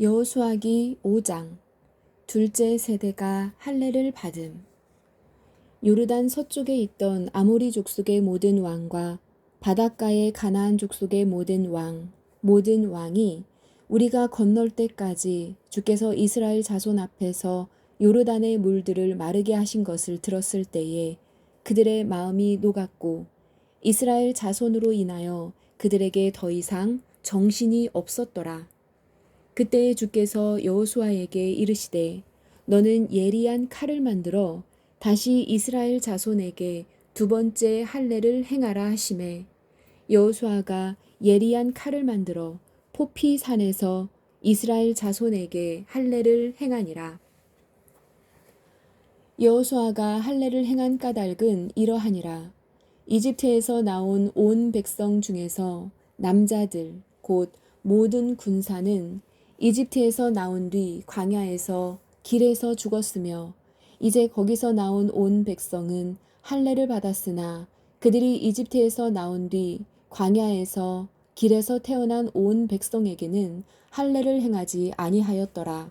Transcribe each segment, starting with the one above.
여호수아기 5장. 둘째 세대가 할례를 받음. 요르단 서쪽에 있던 아모리 족속의 모든 왕과 바닷가의 가나안 족속의 모든 왕이 우리가 건널 때까지 주께서 이스라엘 자손 앞에서 요르단의 물들을 마르게 하신 것을 들었을 때에 그들의 마음이 녹았고 이스라엘 자손으로 인하여 그들에게 더 이상 정신이 없었더라. 그때에 주께서 여호수아에게 이르시되 너는 예리한 칼을 만들어 다시 이스라엘 자손에게 두 번째 할례를 행하라 하시매 여호수아가 예리한 칼을 만들어 포피 산에서 이스라엘 자손에게 할례를 행하니라. 여호수아가 할례를 행한 까닭은 이러하니라. 이집트에서 나온 온 백성 중에서 남자들 곧 모든 군사는 이집트에서 나온 뒤 광야에서 길에서 죽었으며 이제 거기서 나온 온 백성은 할례를 받았으나 그들이 이집트에서 나온 뒤 광야에서 길에서 태어난 온 백성에게는 할례를 행하지 아니하였더라.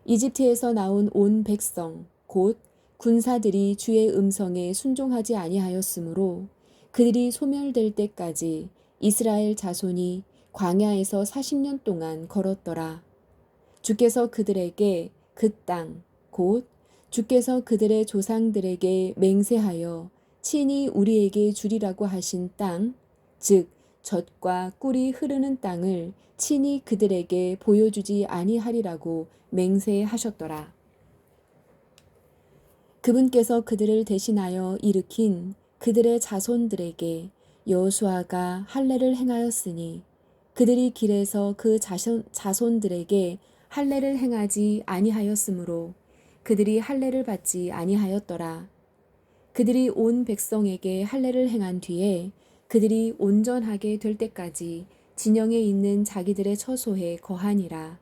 이집트에서 나온 온 백성 곧 군사들이 주의 음성에 순종하지 아니하였으므로 그들이 소멸될 때까지 이스라엘 자손이 광야에서 40년 동안 걸었더라. 주께서 그들에게 그 땅 곧 주께서 그들의 조상들에게 맹세하여 친히 우리에게 주리라고 하신 땅, 즉 젖과 꿀이 흐르는 땅을 친히 그들에게 보여주지 아니하리라고 맹세하셨더라. 그분께서 그들을 대신하여 일으킨 그들의 자손들에게 여호수아가 할례를 행하였으니 그들이 길에서 그 자손들에게 할례를 행하지 아니하였으므로 그들이 할례를 받지 아니하였더라. 그들이 온 백성에게 할례를 행한 뒤에 그들이 온전하게 될 때까지 진영에 있는 자기들의 처소에 거하니라.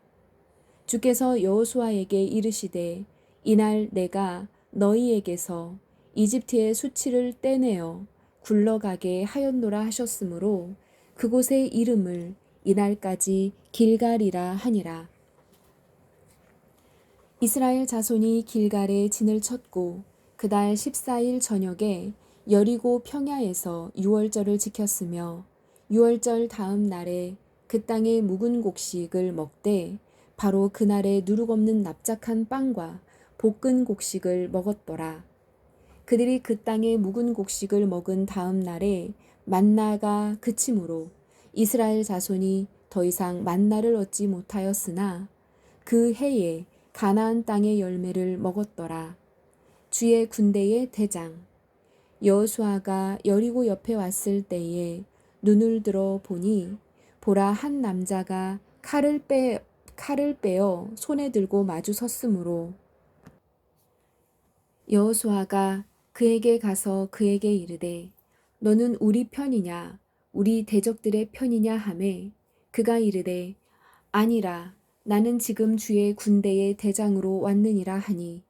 주께서 여호수아에게 이르시되 이날 내가 너희에게서 이집트의 수치를 떼내어 굴러가게 하였노라 하셨으므로 그곳의 이름을 이날까지 길갈이라 하니라. 이스라엘 자손이 길갈에 진을 쳤고 그달 14일 저녁에 여리고 평야에서 유월절을 지켰으며 유월절 다음 날에 그 땅의 묵은 곡식을 먹되 바로 그날에 누룩없는 납작한 빵과 볶은 곡식을 먹었더라. 그들이 그 땅의 묵은 곡식을 먹은 다음 날에 만나가 그치므로 이스라엘 자손이 더 이상 만나를 얻지 못하였으나 그 해에 가나안 땅의 열매를 먹었더라. 주의 군대의 대장 여호수아가 여리고 옆에 왔을 때에 눈을 들어 보니 보라 한 남자가 칼을 빼어 손에 들고 마주 섰으므로 여호수아가 그에게 가서 그에게 이르되 너는 우리 편이냐 우리 대적들의 편이냐 하매 그가 이르되 아니라 나는 지금 주의 군대의 대장으로 왔느니라 하니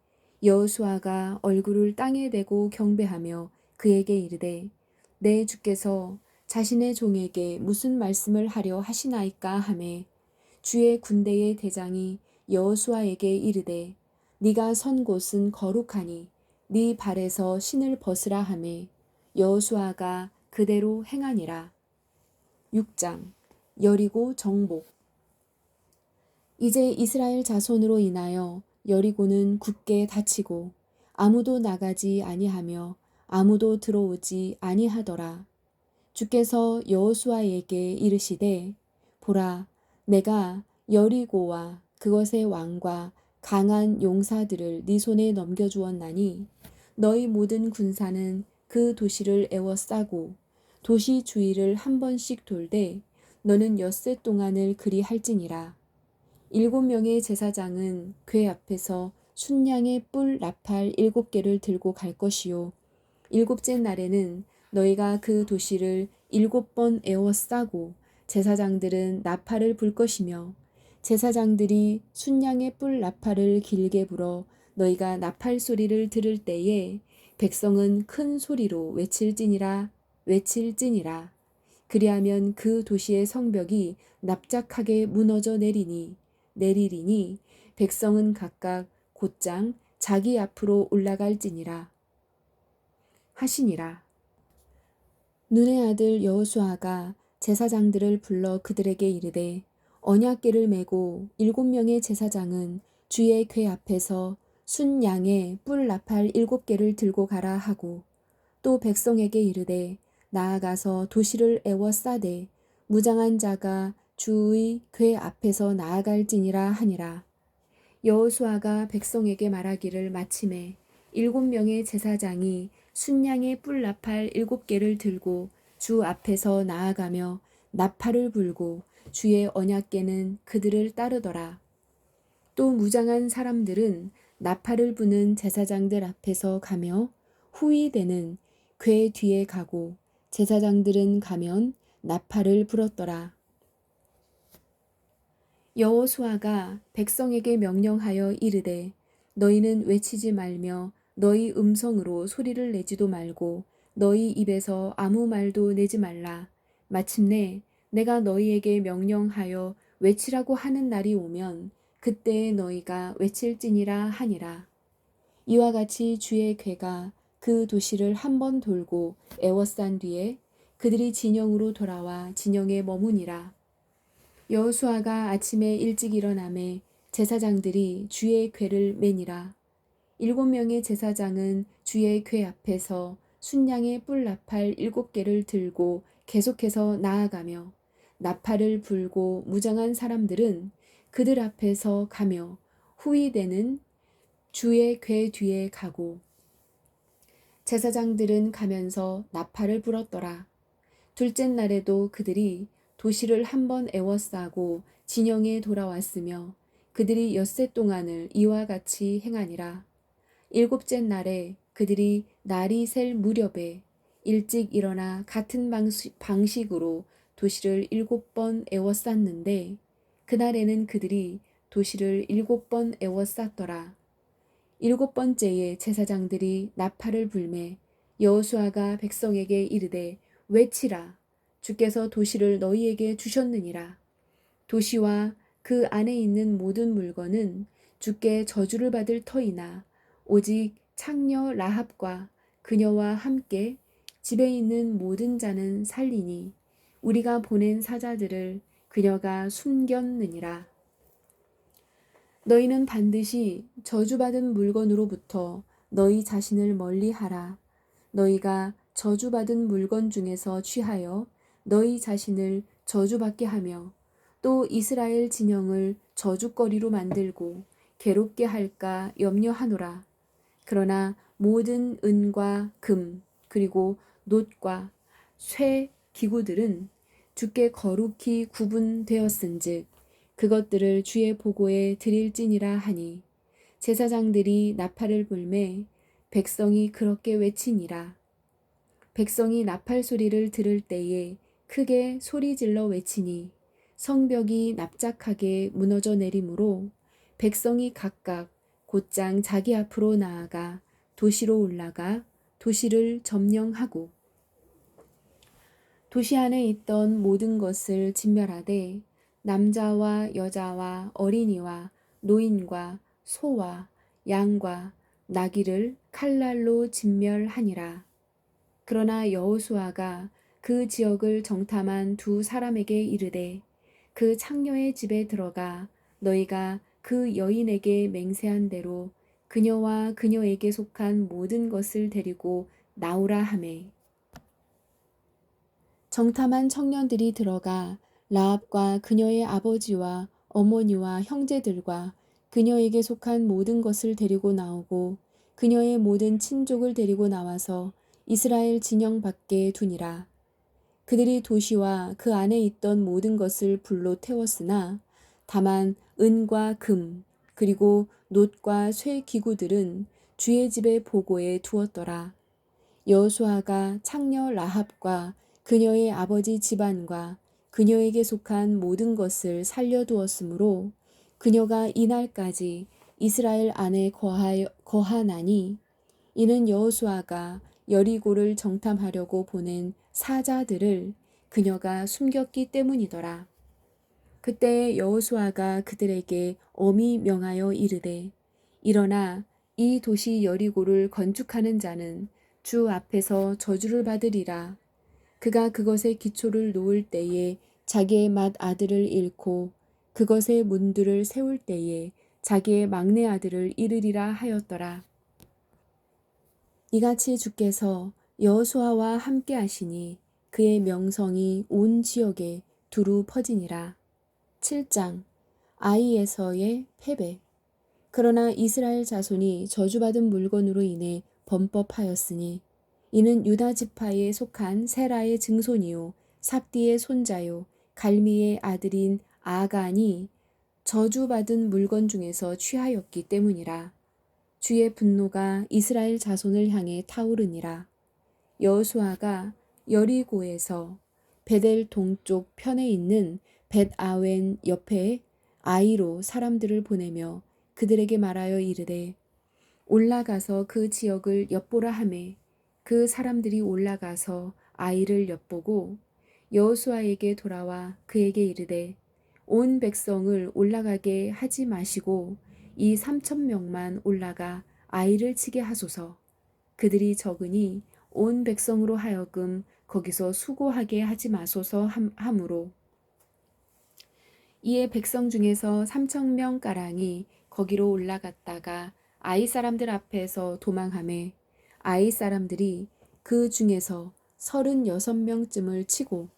여호수아가 얼굴을 땅에 대고 경배하며 그에게 이르되 내 주께서 자신의 종에게 무슨 말씀을 하려 하시나이까 하매 주의 군대의 대장이 여호수아에게 이르되 네가 선 곳은 거룩하니 네 발에서 신을 벗으라 하매 여호수아가 그대로 행하니라. 6장 여리고 정복. 이제 이스라엘 자손으로 인하여 여리고는 굳게 닫히고 아무도 나가지 아니하며 아무도 들어오지 아니하더라. 주께서 여호수아에게 이르시되 보라 내가 여리고와 그것의 왕과 강한 용사들을 네 손에 넘겨주었나니 너희 모든 군사는 그 도시를 에워싸고 도시 주위를 한 번씩 돌되 너는 엿새 동안을 그리 할지니라. 7명의 제사장은 궤 앞에서 순양의 뿔 나팔 7개를 들고 갈 것이요 7째 날에는 너희가 그 도시를 7번 에워싸고 제사장들은 나팔을 불 것이며 제사장들이 순양의 뿔 나팔을 길게 불어 너희가 나팔 소리를 들을 때에 백성은 큰 소리로 외칠지니라. 그리하면 그 도시의 성벽이 납작하게 무너져 내리니 내리리니 백성은 각각 곧장 자기 앞으로 올라갈지니라 하시니라. 눈의 아들 여호수아가 제사장들을 불러 그들에게 이르되 언약궤를 메고 7명의 제사장은 주의 궤 앞에서 순 양의 뿔 나팔 7개를 들고 가라 하고 또 백성에게 이르되 나아가서 도시를 에워싸되 무장한 자가 주의 궤 앞에서 나아갈지니라 하니라. 여호수아가 백성에게 말하기를 마침에 7명의 제사장이 순양의 뿔 나팔 7개를 들고 주 앞에서 나아가며 나팔을 불고 주의 언약궤는 그들을 따르더라. 또 무장한 사람들은 나팔을 부는 제사장들 앞에서 가며 후위대는 궤 뒤에 가고 제사장들은 가면 나팔을 불었더라. 여호수아가 백성에게 명령하여 이르되 너희는 외치지 말며 너희 음성으로 소리를 내지도 말고 너희 입에서 아무 말도 내지 말라. 마침내 내가 너희에게 명령하여 외치라고 하는 날이 오면 그때에 너희가 외칠지니라 하니라. 이와 같이 주의 궤가 그 도시를 한 번 돌고 에워싼 뒤에 그들이 진영으로 돌아와 진영에 머무니라. 여호수아가 아침에 일찍 일어나매 제사장들이 주의 궤를 매니라. 7명의 제사장은 주의 궤 앞에서 순양의 뿔 나팔 7개를 들고 계속해서 나아가며 나팔을 불고 무장한 사람들은 그들 앞에서 가며 후위대는 주의 궤 뒤에 가고 제사장들은 가면서 나팔을 불었더라. 둘째 날에도 그들이 도시를 한 번 에워싸고 진영에 돌아왔으며 그들이 엿새 동안을 이와 같이 행하니라. 7째 날에 그들이 날이 셀 무렵에 일찍 일어나 같은 방식으로 도시를 7번 에워쌌는데 그날에는 그들이 도시를 7번 에워쌌더라. 7번째에 제사장들이 나팔을 불매 여호수아가 백성에게 이르되 외치라. 주께서 도시를 너희에게 주셨느니라. 도시와 그 안에 있는 모든 물건은 주께 저주를 받을 터이나 오직 창녀 라합과 그녀와 함께 집에 있는 모든 자는 살리니 우리가 보낸 사자들을 그녀가 숨겼느니라. 너희는 반드시 저주받은 물건으로부터 너희 자신을 멀리하라. 너희가 저주받은 물건 중에서 취하여 너희 자신을 저주받게 하며 또 이스라엘 진영을 저주거리로 만들고 괴롭게 할까 염려하노라. 그러나 모든 은과 금 그리고 놋과 쇠 기구들은 주께 거룩히 구분되었은즉 그것들을 주의 보고에 드릴지니라 하니 제사장들이 나팔을 불매 백성이 그렇게 외치니라. 백성이 나팔 소리를 들을 때에 크게 소리질러 외치니 성벽이 납작하게 무너져 내리므로 백성이 각각 곧장 자기 앞으로 나아가 도시로 올라가 도시를 점령하고 도시 안에 있던 모든 것을 진멸하되 남자와 여자와 어린이와 노인과 소와 양과 나귀를 칼날로 진멸하니라. 그러나 여호수아가 그 지역을 정탐한 두 사람에게 이르되 그 창녀의 집에 들어가 너희가 그 여인에게 맹세한 대로 그녀와 그녀에게 속한 모든 것을 데리고 나오라 하매 정탐한 청년들이 들어가 라합과 그녀의 아버지와 어머니와 형제들과 그녀에게 속한 모든 것을 데리고 나오고 그녀의 모든 친족을 데리고 나와서 이스라엘 진영 밖에 두니라. 그들이 도시와 그 안에 있던 모든 것을 불로 태웠으나 다만 은과 금 그리고 놋과 쇠 기구들은 주의 집의 보고에 두었더라. 여호수아가 창녀 라합과 그녀의 아버지 집안과 그녀에게 속한 모든 것을 살려두었으므로 그녀가 이날까지 이스라엘 안에 거하나니 이는 여호수아가 여리고를 정탐하려고 보낸 사자들을 그녀가 숨겼기 때문이더라. 그때 여호수아가 그들에게 엄히 명하여 이르되 일어나 이 도시 여리고를 건축하는 자는 주 앞에서 저주를 받으리라. 그가 그것의 기초를 놓을 때에 자기의 맏 아들을 잃고 그것의 문들을 세울 때에 자기의 막내 아들을 잃으리라 하였더라. 이같이 주께서 여호수아와 함께 하시니 그의 명성이 온 지역에 두루 퍼지니라. 7장 아이에서의 패배. 그러나 이스라엘 자손이 저주받은 물건으로 인해 범법하였으니 이는 유다 지파에 속한 세라의 증손이요 삽디의 손자요 갈미의 아들인 아간이 저주받은 물건 중에서 취하였기 때문이라. 주의 분노가 이스라엘 자손을 향해 타오르니라. 여호수아가 여리고에서 베델 동쪽 편에 있는 벳아웬 옆에 아이로 사람들을 보내며 그들에게 말하여 이르되 올라가서 그 지역을 엿보라 하매 그 사람들이 올라가서 아이를 엿보고 여호수아에게 돌아와 그에게 이르되 온 백성을 올라가게 하지 마시고 이 3,000명만 올라가 아이를 치게 하소서. 그들이 적으니 온 백성으로 하여금 거기서 수고하게 하지 마소서 하므로 이에 백성 중에서 3,000명 가량이 거기로 올라갔다가 아이 사람들 앞에서 도망하매 아이 사람들이 그 중에서 36명쯤을 치고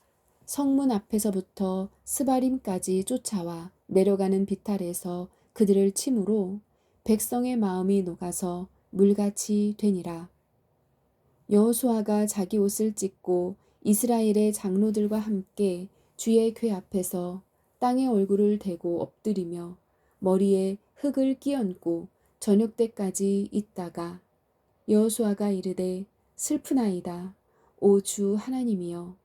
성문 앞에서부터 스바림까지 쫓아와 내려가는 비탈에서 그들을 치므로 백성의 마음이 녹아서 물같이 되니라. 여호수아가 자기 옷을 찢고 이스라엘의 장로들과 함께 주의 궤 앞에서 땅에 얼굴을 대고 엎드리며 머리에 흙을 끼얹고 저녁 때까지 있다가 여호수아가 이르되 슬프나이다. 오 주 하나님이여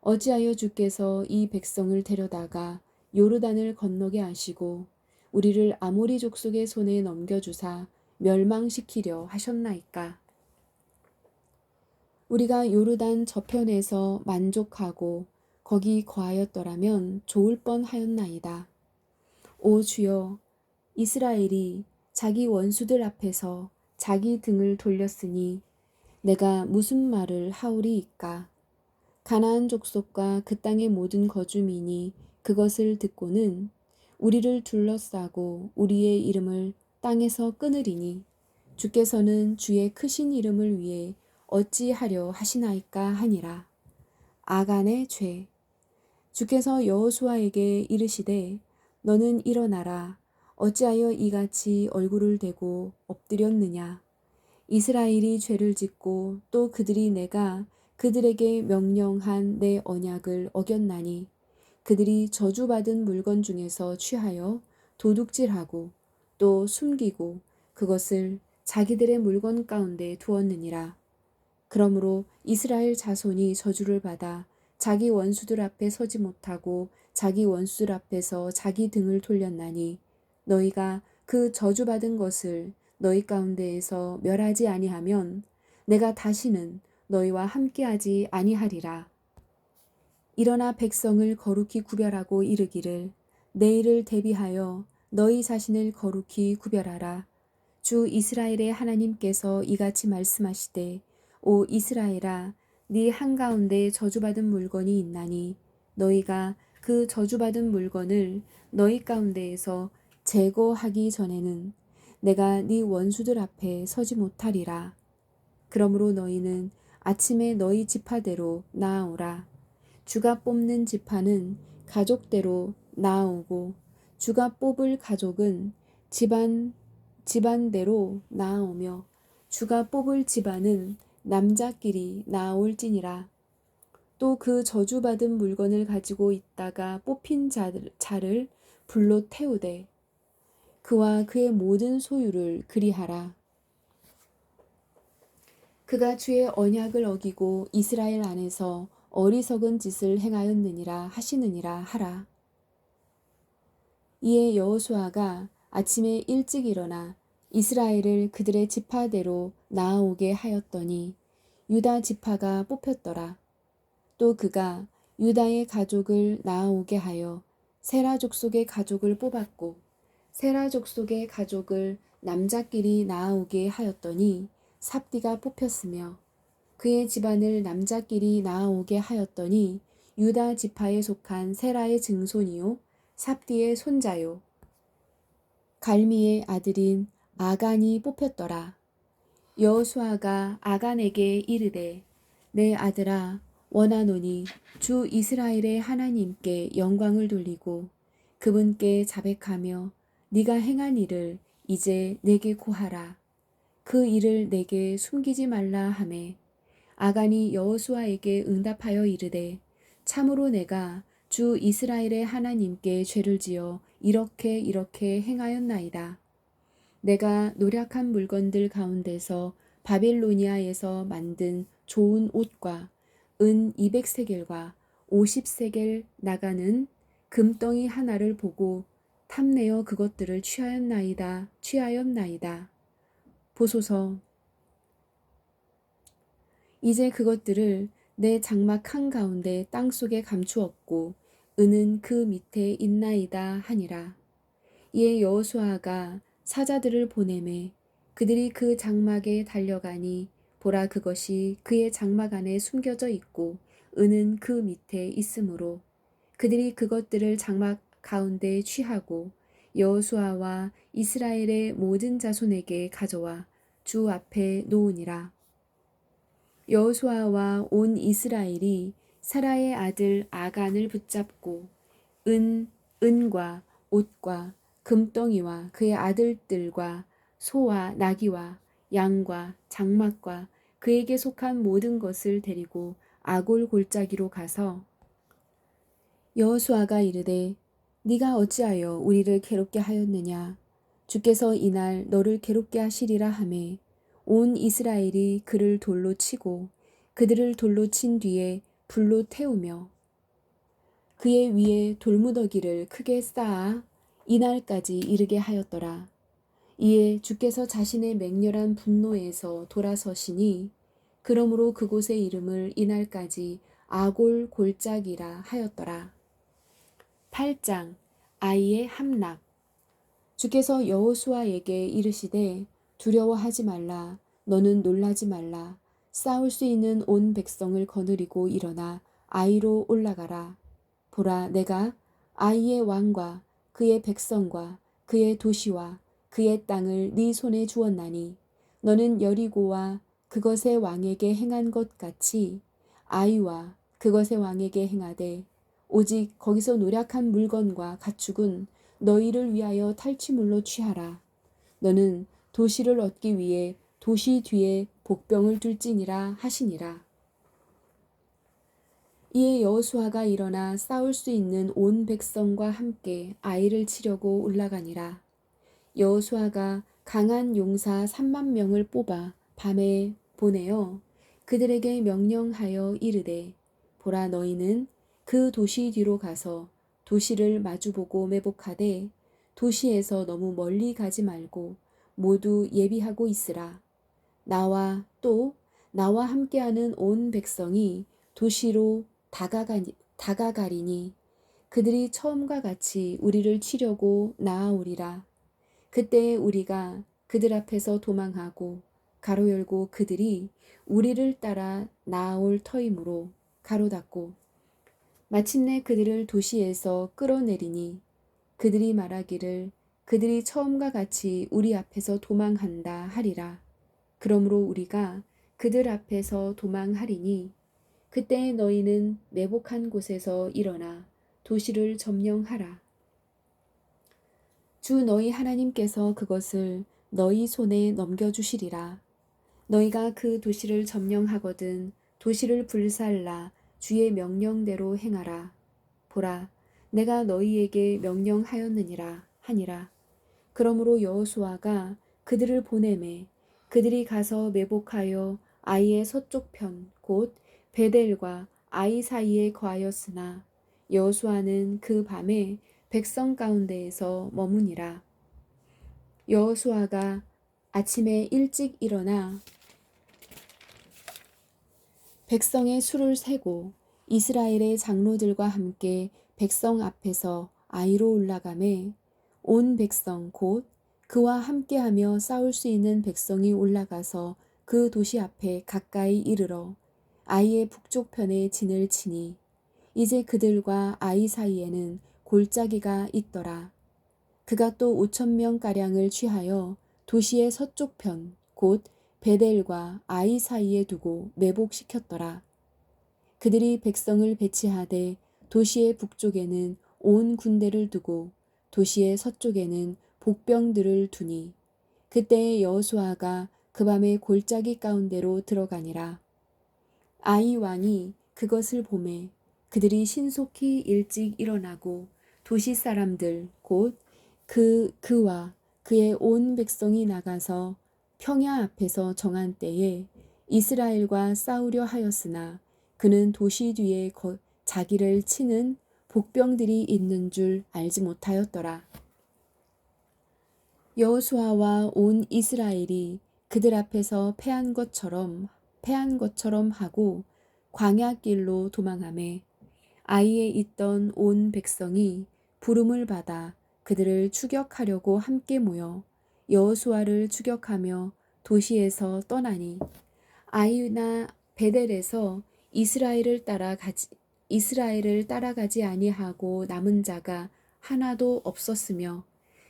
어찌하여 주께서 이 백성을 데려다가 요르단을 건너게 하시고 우리를 아모리 족속의 손에 넘겨주사 멸망시키려 하셨나이까. 우리가 요르단 저편에서 만족하고 거기 거하였더라면 좋을 뻔하였나이다. 오 주여 이스라엘이 자기 원수들 앞에서 자기 등을 돌렸으니 내가 무슨 말을 하오리이까. 가나안 족속과 그 땅의 모든 거주민이 그것을 듣고는 우리를 둘러싸고 우리의 이름을 땅에서 끊으리니 주께서는 주의 크신 이름을 위해 어찌하려 하시나이까 하니라. 아간의 죄. 주께서 여호수아에게 이르시되 너는 일어나라. 어찌하여 이같이 얼굴을 대고 엎드렸느냐. 이스라엘이 죄를 짓고 또 그들이 내가 그들에게 명령한 내 언약을 어겼나니 그들이 저주받은 물건 중에서 취하여 도둑질하고 또 숨기고 그것을 자기들의 물건 가운데 두었느니라. 그러므로 이스라엘 자손이 저주를 받아 자기 원수들 앞에 서지 못하고 자기 원수들 앞에서 자기 등을 돌렸나니 너희가 그 저주받은 것을 너희 가운데에서 멸하지 아니하면 내가 다시는 너희와 함께하지 아니하리라. 일어나 백성을 거룩히 구별하고 이르기를 내일을 대비하여 너희 자신을 거룩히 구별하라. 주 이스라엘의 하나님께서 이같이 말씀하시되 오 이스라엘아 네 한가운데 저주받은 물건이 있나니 너희가 그 저주받은 물건을 너희 가운데에서 제거하기 전에는 내가 네 원수들 앞에 서지 못하리라. 그러므로 너희는 아침에 너희 지파대로 나아오라. 주가 뽑는 지파는 가족대로 나아오고 주가 뽑을 가족은 집안대로 나아오며 주가 뽑을 집안은 남자끼리 나아올지니라. 또 그 저주받은 물건을 가지고 있다가 뽑힌 자를 불로 태우되 그와 그의 모든 소유를 그리하라. 그가 주의 언약을 어기고 이스라엘 안에서 어리석은 짓을 행하였느니라 하시느니라 하라. 이에 여호수아가 아침에 일찍 일어나 이스라엘을 그들의 지파대로 나아오게 하였더니 유다 지파가 뽑혔더라. 또 그가 유다의 가족을 나아오게 하여 세라 족속의 가족을 뽑았고 세라 족속의 가족을 남자끼리 낳아오게 하였더니 삽디가 뽑혔으며 그의 집안을 남자끼리 낳아오게 하였더니 유다 지파에 속한 세라의 증손이요 삽디의 손자요 갈미의 아들인 아간이 뽑혔더라. 여호수아가 아간에게 이르되 내 아들아 원하노니 주 이스라엘의 하나님께 영광을 돌리고 그분께 자백하며 네가 행한 일을 이제 내게 고하라. 그 일을 내게 숨기지 말라 하매 아간이 여호수아에게 응답하여 이르되 참으로 내가 주 이스라엘의 하나님께 죄를 지어 이렇게 행하였나이다. 내가 노략한 물건들 가운데서 바빌로니아에서 만든 좋은 옷과 은 200세겔과 50세겔 나가는 금덩이 하나를 보고 탐내어 그것들을 취하였나이다. 보소서, 이제 그것들을 내 장막 한가운데 땅속에 감추었고 은은 그 밑에 있나이다 하니라. 이에 여호수아가 사자들을 보내매 그들이 그 장막에 달려가니 보라 그것이 그의 장막 안에 숨겨져 있고 은은 그 밑에 있으므로 그들이 그것들을 장막 가운데 취하고 여호수아와 이스라엘의 모든 자손에게 가져와 주 앞에 놓으니라. 여호수아와 온 이스라엘이 사라의 아들 아간을 붙잡고 은과 옷과 금덩이와 그의 아들들과 소와 나귀와 양과 장막과 그에게 속한 모든 것을 데리고 아골 골짜기로 가서 여호수아가 이르되 네가 어찌하여 우리를 괴롭게 하였느냐 주께서 이날 너를 괴롭게 하시리라 하매 온 이스라엘이 그를 돌로 치고 그들을 돌로 친 뒤에 불로 태우며 그의 위에 돌무더기를 크게 쌓아 이날까지 이르게 하였더라. 이에 주께서 자신의 맹렬한 분노에서 돌아서시니 그러므로 그곳의 이름을 이날까지 아골 골짜기라 하였더라. 8장 아이의 함락. 주께서 여호수아에게 이르시되 두려워하지 말라. 너는 놀라지 말라. 싸울 수 있는 온 백성을 거느리고 일어나 아이로 올라가라. 보라 내가 아이의 왕과 그의 백성과 그의 도시와 그의 땅을 네 손에 주었나니 너는 여리고와 그것의 왕에게 행한 것 같이 아이와 그것의 왕에게 행하되 오직 거기서 노략한 물건과 가축은 너희를 위하여 탈취물로 취하라. 너는 도시를 얻기 위해 도시 뒤에 복병을 둘지니라 하시니라. 이에 여호수아가 일어나 싸울 수 있는 온 백성과 함께 아이를 치려고 올라가니라. 여호수아가 강한 용사 3만 명을 뽑아 밤에 보내어 그들에게 명령하여 이르되 보라 너희는 그 도시 뒤로 가서 도시를 마주보고 매복하되 도시에서 너무 멀리 가지 말고 모두 예비하고 있으라. 나와 함께하는 온 백성이 도시로 다가가리니 그들이 처음과 같이 우리를 치려고 나아오리라. 그때 우리가 그들 앞에서 도망하고 가로 열고 그들이 우리를 따라 나아올 터이므로 가로 닫고 마침내 그들을 도시에서 끌어내리니 그들이 말하기를 그들이 처음과 같이 우리 앞에서 도망한다 하리라. 그러므로 우리가 그들 앞에서 도망하리니 그때 너희는 매복한 곳에서 일어나 도시를 점령하라. 주 너희 하나님께서 그것을 너희 손에 넘겨주시리라. 너희가 그 도시를 점령하거든 도시를 불살라 주의 명령대로 행하라. 보라, 내가 너희에게 명령하였느니라 하니라. 그러므로 여호수아가 그들을 보내매 그들이 가서 매복하여 아이의 서쪽 편 곧 베델과 아이 사이에 거하였으나 여호수아는 그 밤에 백성 가운데에서 머무니라. 여호수아가 아침에 일찍 일어나 백성의 수를 세고 이스라엘의 장로들과 함께 백성 앞에서 아이로 올라가매 온 백성 곧 그와 함께하며 싸울 수 있는 백성이 올라가서 그 도시 앞에 가까이 이르러 아이의 북쪽편에 진을 치니 이제 그들과 아이 사이에는 골짜기가 있더라. 그가 또 5,000명가량을 취하여 도시의 서쪽편 곧 베델과 아이 사이에 두고 매복시켰더라. 그들이 백성을 배치하되 도시의 북쪽에는 온 군대를 두고 도시의 서쪽에는 복병들을 두니 그때에 여호수아가 그 밤에 골짜기 가운데로 들어가니라. 아이 왕이 그것을 보매 그들이 신속히 일찍 일어나고 도시 사람들 곧 그와 그의 온 백성이 나가서 평야 앞에서 정한 때에 이스라엘과 싸우려 하였으나 그는 도시 뒤에 자기를 치는 복병들이 있는 줄 알지 못하였더라. 여호수아와 온 이스라엘이 그들 앞에서 패한 것처럼 하고 광야길로 도망하매 아이에 있던 온 백성이 부름을 받아 그들을 추격하려고 함께 모여 여호수아를 추격하며 도시에서 떠나니 아이나 베델에서 이스라엘을 따라가지 아니하고 남은 자가 하나도 없었으며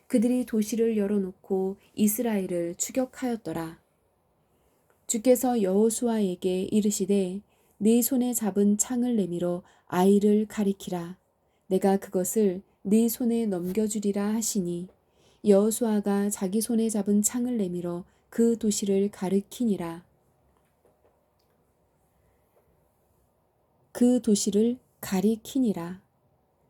그들이 도시를 열어놓고 이스라엘을 추격하였더라. 주께서 여호수아에게 이르시되 네 손에 잡은 창을 내밀어 아이를 가리키라. 내가 그것을 네 손에 넘겨주리라 하시니 여호수아가 자기 손에 잡은 창을 내밀어 그 도시를 가리키니라. 그 도시를 가리키니라.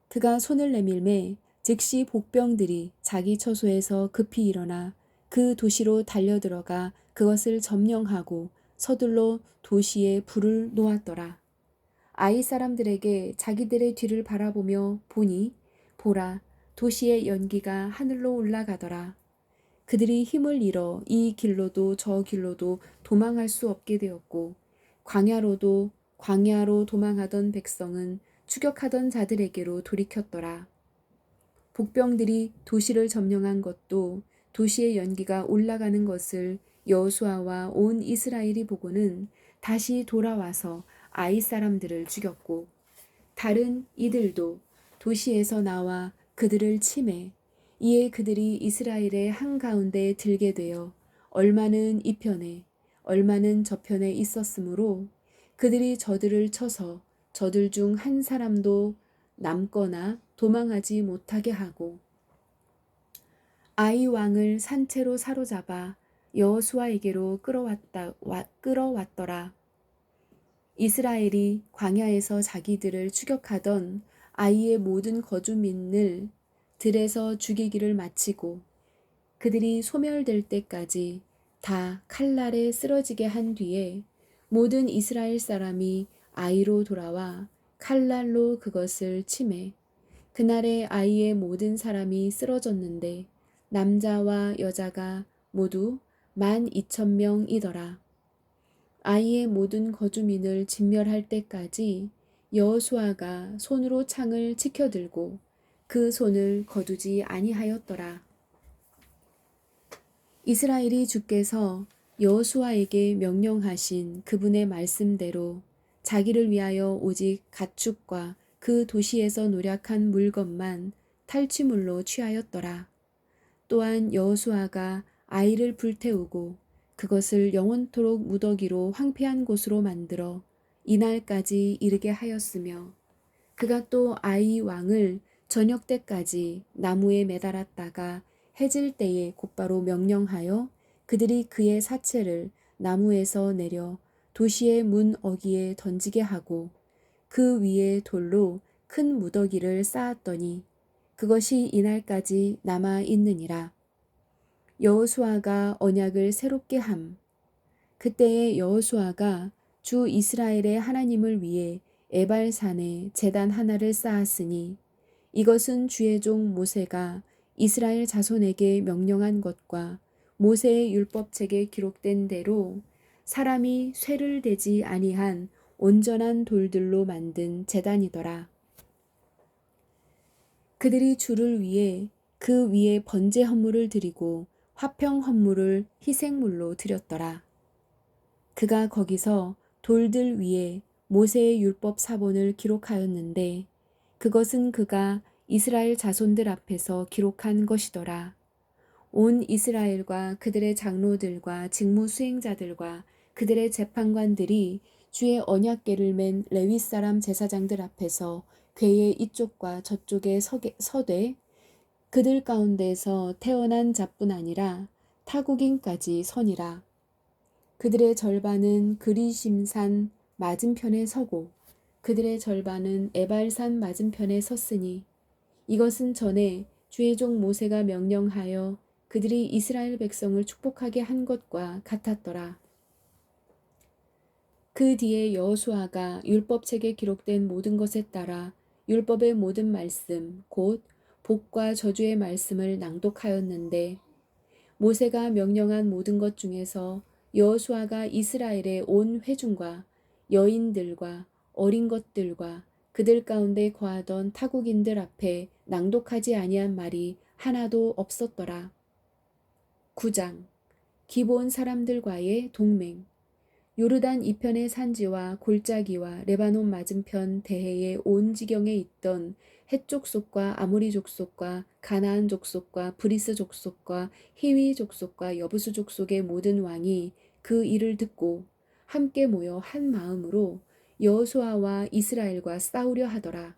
그가 손을 내밀매 즉시 복병들이 자기 처소에서 급히 일어나 그 도시로 달려들어가 그것을 점령하고 서둘러 도시에 불을 놓았더라. 아이 사람들에게 자기들의 뒤를 바라보며 보니 보라 도시의 연기가 하늘로 올라가더라. 그들이 힘을 잃어 이 길로도 저 길로도 도망할 수 없게 되었고 광야로 도망하던 백성은 추격하던 자들에게로 돌이켰더라. 복병들이 도시를 점령한 것도 도시의 연기가 올라가는 것을 여호수아와 온 이스라엘이 보고는 다시 돌아와서 아이 사람들을 죽였고 다른 이들도 도시에서 나와 그들을 치매 이에 그들이 이스라엘의 한가운데 들게 되어 얼마는 이편에 얼마는 저편에 있었으므로 그들이 저들을 쳐서 저들 중 한 사람도 남거나 도망하지 못하게 하고 아이 왕을 산채로 사로잡아 여호수아에게로 끌어왔더라. 이스라엘이 광야에서 자기들을 추격하던 아이의 모든 거주민을 들에서 죽이기를 마치고 그들이 소멸될 때까지 다 칼날에 쓰러지게 한 뒤에 모든 이스라엘 사람이 아이로 돌아와 칼날로 그것을 치매 그날에 아이의 모든 사람이 쓰러졌는데 남자와 여자가 모두 12,000명이더라. 아이의 모든 거주민을 진멸할 때까지 여호수아가 손으로 창을 치켜들고 그 손을 거두지 아니하였더라. 이스라엘이 주께서 여호수아에게 명령하신 그분의 말씀대로 자기를 위하여 오직 가축과 그 도시에서 노략한 물건만 탈취물로 취하였더라. 또한 여호수아가 아이를 불태우고 그것을 영원토록 무더기로 황폐한 곳으로 만들어 이날까지 이르게 하였으며 그가 또 아이 왕을 저녁 때까지 나무에 매달았다가 해질 때에 곧바로 명령하여 그들이 그의 사체를 나무에서 내려 도시의 문 어귀에 던지게 하고 그 위에 돌로 큰 무더기를 쌓았더니 그것이 이날까지 남아 있느니라. 여호수아가 언약을 새롭게 함. 그때에 여호수아가 주 이스라엘의 하나님을 위해 에발산에 제단 하나를 쌓았으니 이것은 주의 종 모세가 이스라엘 자손에게 명령한 것과 모세의 율법책에 기록된 대로 사람이 쇠를 대지 아니한 온전한 돌들로 만든 제단이더라. 그들이 주를 위해 그 위에 번제 헌물을 드리고 화평 헌물을 희생물로 드렸더라. 그가 거기서 돌들 위에 모세의 율법 사본을 기록하였는데 그것은 그가 이스라엘 자손들 앞에서 기록한 것이더라. 온 이스라엘과 그들의 장로들과 직무 수행자들과 그들의 재판관들이 주의 언약궤를 맨 레위 사람 제사장들 앞에서 궤의 이쪽과 저쪽에 서되 그들 가운데서 태어난 자뿐 아니라 타국인까지 서니라. 그들의 절반은 그리심산 맞은편에 서고 그들의 절반은 에발산 맞은편에 섰으니 이것은 전에 주의 종 모세가 명령하여 그들이 이스라엘 백성을 축복하게 한 것과 같았더라. 그 뒤에 여호수아가 율법책에 기록된 모든 것에 따라 율법의 모든 말씀 곧 복과 저주의 말씀을 낭독하였는데 모세가 명령한 모든 것 중에서 여호수아가 이스라엘의 온 회중과 여인들과 어린 것들과 그들 가운데 거하던 타국인들 앞에 낭독하지 아니한 말이 하나도 없었더라. 9장 기브온 사람들과의 동맹. 요르단 이편의 산지와 골짜기와 레바논 맞은편 대해의 온 지경에 있던 헷 족속과 아모리 족속과 가나안 족속과 브리스 족속과 히위 족속과 여부수 족속의 모든 왕이 그 일을 듣고 함께 모여 한 마음으로 여호수아와 이스라엘과 싸우려 하더라.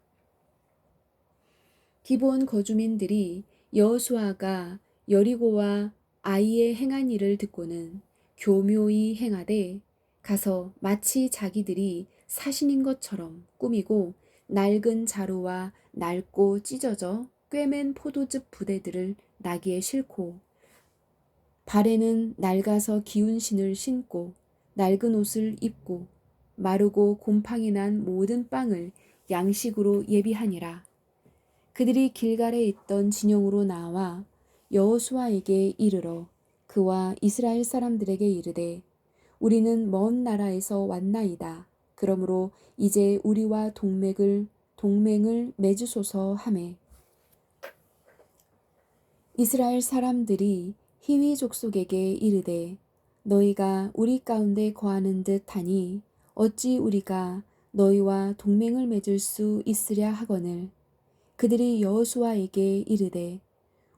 기브온 거주민들이 여호수아가 여리고와 아이에 행한 일을 듣고는 교묘히 행하되 가서 마치 자기들이 사신인 것처럼 꾸미고 낡은 자루와 낡고 찢어져 꿰맨 포도즙 부대들을 나귀에 싣고 발에는 낡아서 기운 신을 신고 낡은 옷을 입고 마르고 곰팡이 난 모든 빵을 양식으로 예비하니라. 그들이 길갈에 있던 진영으로 나와 여호수아에게 이르러 그와 이스라엘 사람들에게 이르되 우리는 먼 나라에서 왔나이다. 그러므로 이제 우리와 동맹을 맺으소서 하매 이스라엘 사람들이 히위 족속에게 이르되 너희가 우리 가운데 거하는 듯하니 어찌 우리가 너희와 동맹을 맺을 수 있으랴 하거늘 그들이 여호수아에게 이르되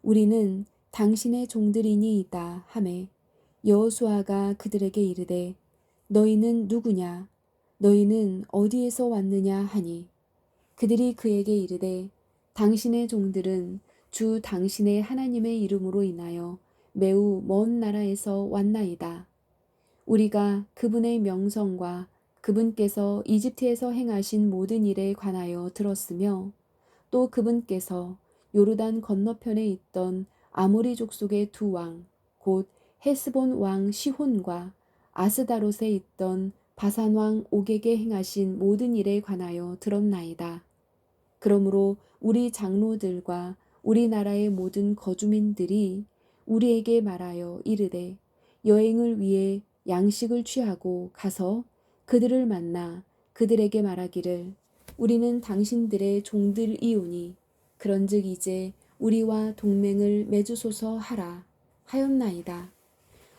우리는 당신의 종들이니이다 하매 여호수아가 그들에게 이르되 너희는 누구냐 너희는 어디에서 왔느냐 하니 그들이 그에게 이르되 당신의 종들은 주 당신의 하나님의 이름으로 인하여 매우 먼 나라에서 왔나이다. 우리가 그분의 명성과 그분께서 이집트에서 행하신 모든 일에 관하여 들었으며 또 그분께서 요르단 건너편에 있던 아모리 족속의 두 왕, 곧 헤스본 왕 시혼과 아스다롯에 있던 바산 왕 옥에게 행하신 모든 일에 관하여 들었나이다. 그러므로 우리 장로들과 우리나라의 모든 거주민들이 우리에게 말하여 이르되 여행을 위해 양식을 취하고 가서 그들을 만나 그들에게 말하기를 우리는 당신들의 종들이오니 그런즉 이제 우리와 동맹을 맺으소서 하라 하였나이다.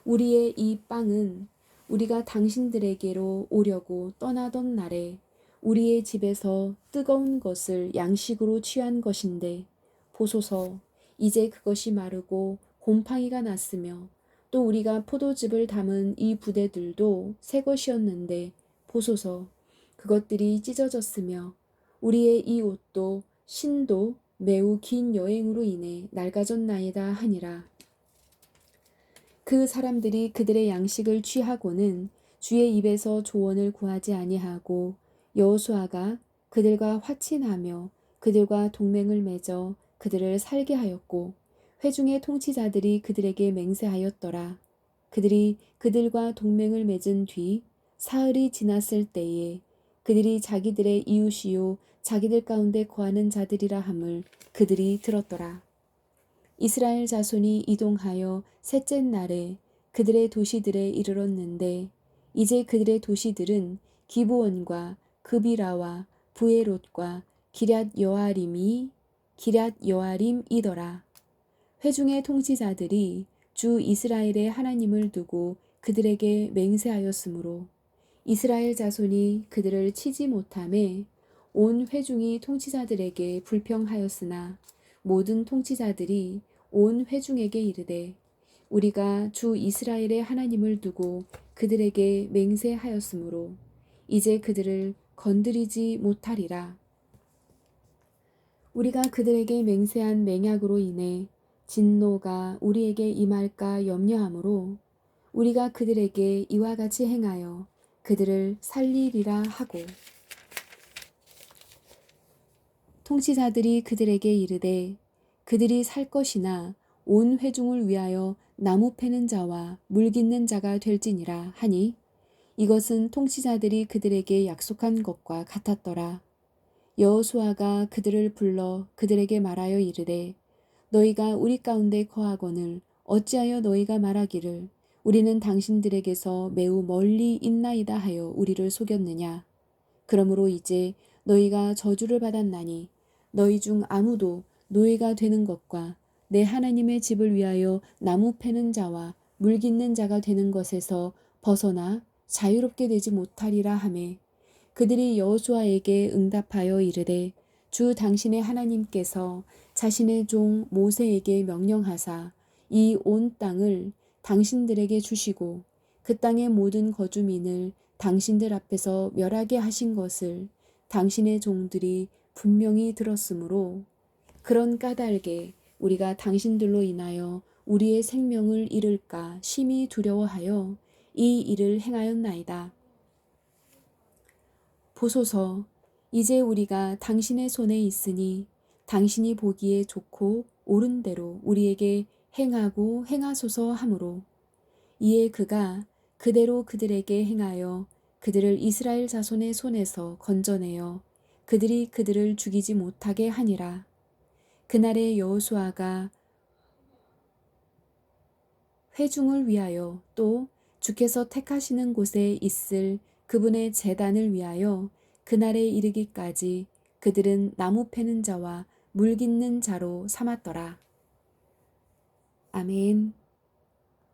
우리의 이 빵은 우리가 당신들에게로 오려고 떠나던 날에 우리의 집에서 뜨거운 것을 양식으로 취한 것인데 보소서 이제 그것이 마르고 곰팡이가 났으며 또 우리가 포도즙을 담은 이 부대들도 새 것이었는데 보소서 그것들이 찢어졌으며 우리의 이 옷도 신도 매우 긴 여행으로 인해 낡아졌나이다 하니라. 그 사람들이 그들의 양식을 취하고는 주의 입에서 조언을 구하지 아니하고 여호수아가 그들과 화친하며 그들과 동맹을 맺어 그들을 살게 하였고 회중의 통치자들이 그들에게 맹세하였더라. 그들이 그들과 동맹을 맺은 뒤 사흘이 지났을 때에 그들이 자기들의 이웃이요 자기들 가운데 거하는 자들이라 함을 그들이 들었더라. 이스라엘 자손이 이동하여 셋째 날에 그들의 도시들에 이르렀는데 이제 그들의 도시들은 기브온과 그비라와 부에롯과 기럇 여아림이 기럇 여아림이더라. 회중의 통치자들이 주 이스라엘의 하나님을 두고 그들에게 맹세하였으므로 이스라엘 자손이 그들을 치지 못함에 온 회중이 통치자들에게 불평하였으나 모든 통치자들이 온 회중에게 이르되 우리가 주 이스라엘의 하나님을 두고 그들에게 맹세하였으므로 이제 그들을 건드리지 못하리라. 우리가 그들에게 맹세한 맹약으로 인해 진노가 우리에게 임할까 염려하므로 우리가 그들에게 이와 같이 행하여 그들을 살리리라 하고 통치자들이 그들에게 이르되 그들이 살 것이나 온 회중을 위하여 나무 패는 자와 물 깃는 자가 될지니라 하니 이것은 통치자들이 그들에게 약속한 것과 같았더라. 여호수아가 그들을 불러 그들에게 말하여 이르되 너희가 우리 가운데 거하거늘 어찌하여 너희가 말하기를 우리는 당신들에게서 매우 멀리 있나이다 하여 우리를 속였느냐. 그러므로 이제 너희가 저주를 받았나니 너희 중 아무도 노예가 되는 것과 내 하나님의 집을 위하여 나무 패는 자와 물 깃는 자가 되는 것에서 벗어나 자유롭게 되지 못하리라 하매 그들이 여호수아에게 응답하여 이르되 주 당신의 하나님께서 자신의 종 모세에게 명령하사 이 온 땅을 당신들에게 주시고 그 땅의 모든 거주민을 당신들 앞에서 멸하게 하신 것을 당신의 종들이 분명히 들었으므로 그런 까닭에 우리가 당신들로 인하여 우리의 생명을 잃을까 심히 두려워하여 이 일을 행하였나이다. 보소서, 이제 우리가 당신의 손에 있으니 당신이 보기에 좋고 옳은 대로 우리에게 행하고 행하소서 하므로 이에 그가 그대로 그들에게 행하여 그들을 이스라엘 자손의 손에서 건져내어 그들이 그들을 죽이지 못하게 하니라. 그날에 여호수아가 회중을 위하여 또 주께서 택하시는 곳에 있을 그분의 제단을 위하여 그날에 이르기까지 그들은 나무 패는 자와 물 깃는 자로 삼았더라. 아멘.